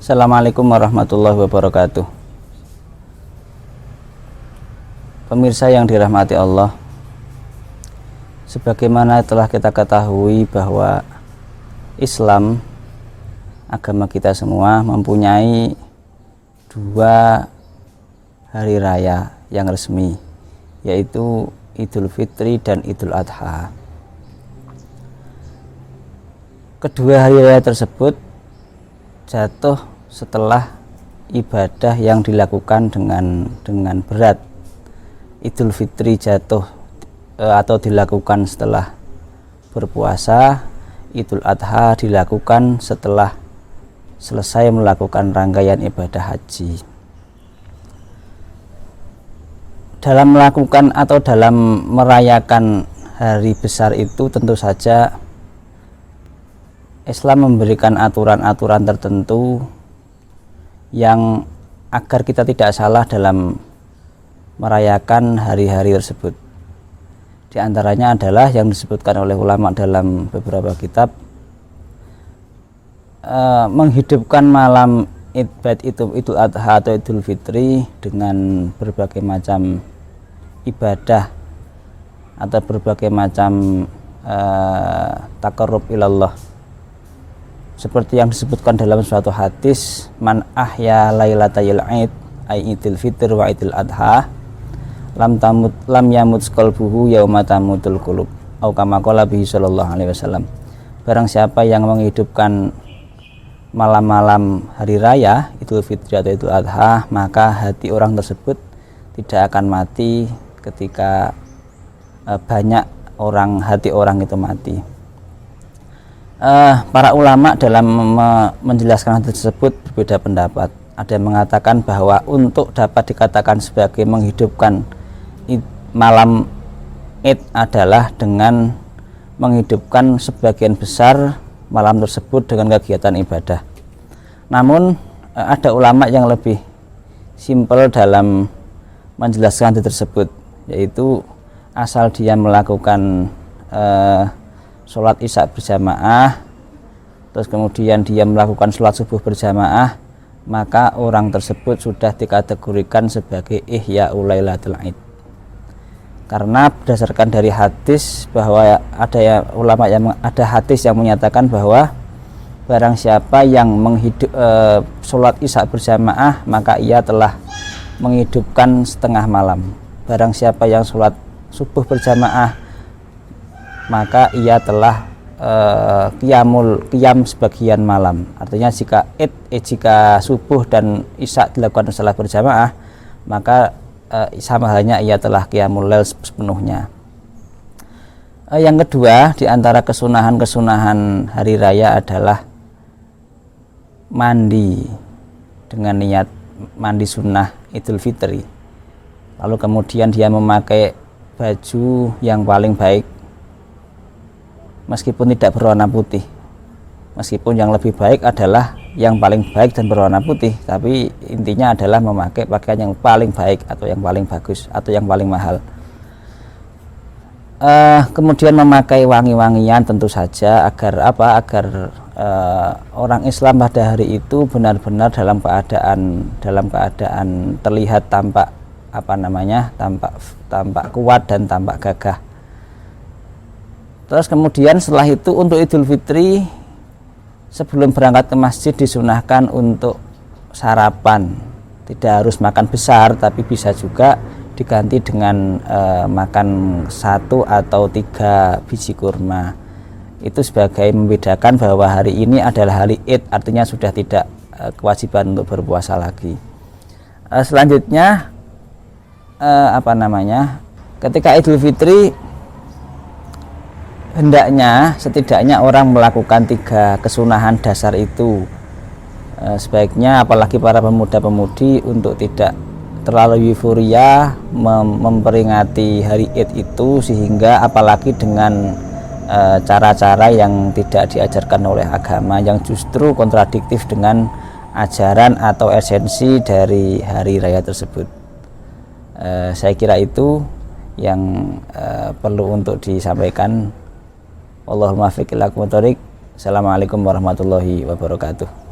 Assalamualaikum warahmatullahi wabarakatuh. Pemirsa yang dirahmati Allah, sebagaimana telah kita ketahui bahwa Islam, agama kita semua, mempunyai dua hari raya yang resmi, yaitu Idul Fitri dan Idul Adha. Kedua hari raya tersebut jatuh setelah ibadah yang dilakukan dengan berat. Idul Fitri jatuh atau dilakukan setelah berpuasa. Idul Adha dilakukan setelah selesai melakukan rangkaian ibadah haji. Dalam melakukan atau dalam merayakan hari besar itu, tentu saja Islam memberikan aturan-aturan tertentu yang agar kita tidak salah dalam merayakan hari-hari tersebut. Di antaranya adalah yang disebutkan oleh ulama dalam beberapa kitab, menghidupkan malam Idul Adha atau Idul Fitri dengan berbagai macam ibadah atau berbagai macam taqarrub ilallah, seperti yang disebutkan dalam suatu hadis, man ahya lailatayil aid ay idul fitr wa idul adha lam yamut qalbuhu yauma tamutul qulub atau kama qala bihi sallallahu alaihi wasallam. Barang siapa yang menghidupkan malam-malam hari raya Idul Fitri atau Idul Adha, maka hati orang tersebut tidak akan mati ketika banyak hati orang itu mati. Para ulama dalam menjelaskan hal tersebut berbeda pendapat. Ada yang mengatakan bahwa untuk dapat dikatakan sebagai menghidupkan malam Id adalah dengan menghidupkan sebagian besar malam tersebut dengan kegiatan ibadah. Namun ada ulama yang lebih simpel dalam menjelaskan hal tersebut, yaitu asal dia melakukan sholat isya berjamaah, terus kemudian dia melakukan sholat subuh berjamaah, maka orang tersebut sudah dikategorikan sebagai ihya ulailatul aid. Karena berdasarkan dari hadis bahwa ada hadis yang menyatakan bahwa barang siapa yang sholat isya berjamaah, maka ia telah menghidupkan setengah malam. Barang siapa yang sholat subuh berjamaah, maka ia telah qiyam sebagian malam. Artinya jika subuh dan isya dilakukan setelah berjamaah, maka sama halnya ia telah qiyamul lail sepenuhnya. Yang kedua, di antara kesunahan hari raya adalah mandi dengan niat mandi sunnah Idul Fitri. Lalu kemudian dia memakai baju yang paling baik, meskipun tidak berwarna putih. Meskipun yang lebih baik adalah yang paling baik dan berwarna putih, tapi intinya adalah memakai pakaian yang paling baik atau yang paling bagus atau yang paling mahal. Kemudian memakai wangi-wangian tentu saja agar orang Islam pada hari itu benar-benar dalam keadaan terlihat tampak kuat dan tampak gagah. Terus kemudian setelah itu untuk Idul Fitri, sebelum berangkat ke masjid disunahkan untuk sarapan. Tidak harus makan besar, tapi bisa juga diganti dengan makan 1 atau 3 biji kurma. Itu sebagai membedakan bahwa hari ini adalah hari Id, artinya sudah tidak kewajiban untuk berpuasa lagi. Selanjutnya ketika Idul Fitri, hendaknya setidaknya orang melakukan 3 kesunahan dasar itu. Sebaiknya apalagi para pemuda-pemudi untuk tidak terlalu euforia memperingati hari Id itu, sehingga apalagi dengan cara-cara yang tidak diajarkan oleh agama, yang justru kontradiktif dengan ajaran atau esensi dari hari raya tersebut. Saya kira itu yang perlu untuk disampaikan. Allahumma fiqh ila aqwamit thoriq. Assalamualaikum warahmatullahi wabarakatuh.